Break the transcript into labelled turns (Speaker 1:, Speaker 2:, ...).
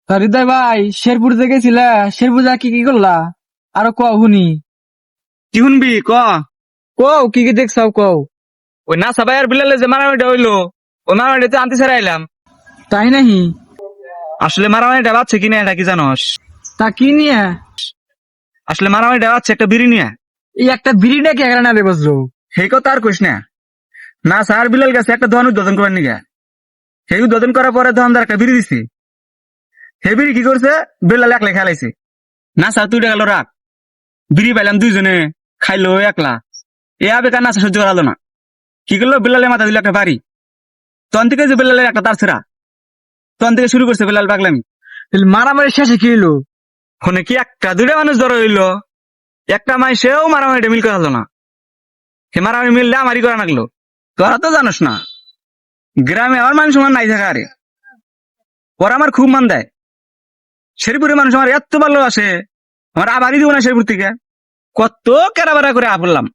Speaker 1: তা হৃদয় ভাই শেরপুর যে গেছিলা, শেরপুর যা কি কি করলা? আরো কও শুনি।
Speaker 2: কি শুনবি ক।
Speaker 1: কও কি কি দেখছাও কও।
Speaker 2: ওই না সবাই আর বিলালে যে মারামারিটা হইলো, ওই মারামারিটা আনতে ছেড়ে আইলাম।
Speaker 1: তাই নাহি?
Speaker 2: আসলে মারামারিটা বাচ্ছে কিনা এটা কি জানোস?
Speaker 1: তা কি নিয়ে?
Speaker 2: আসলে মারামারিটা বাচ্ছে একটা বিড়ি নিয়ে।
Speaker 1: এই একটা বিড়িটা কি এখানে না রে বসলো?
Speaker 2: সেই কথা আর কইস না। না স্যার বিলাল গেছে একটা দোকান উদ্বোধন করার নিগে। সেই উদ্বোধন করার পরে দোকানদার একটা বিড়ি দিছি। সেই বিড়ি কি করছে, বিলাল একলা খেলাইছে। না স্যার তুই গেল রাখ, বিড়ি পাইলাম দুইজনে, খাইলো একলা। এ আবে কান্না সহ্য করালো না। কি করলো, বিলালের মাথা দিল একটা বাড়ি। তখন থেকে যে বিলালের একটা তার ছেড়া, তখন থেকে শুরু করছে বিলাল পাগলামি।
Speaker 1: তাহলে মারামারি শেষে কি হইলো?
Speaker 2: ফোনে কি একটা দুইটা মানুষ ধরো হইলো, একটা মাইসেও মারামারিটা মিল করা হলো না। সে মারামারি মিললে আমারই করা লাগলো। তোরা তো জানোস না, গ্রামে আমার মানুষ আমার নাই থাকা আরে। ওরা আমার খুব মান দেয়। শেরপুরের মানুষ আমার এত ভালোবাসে, আমার আবারই দিব না শেরপুর থেকে। কত কেরাবেরা করে আপড়লাম।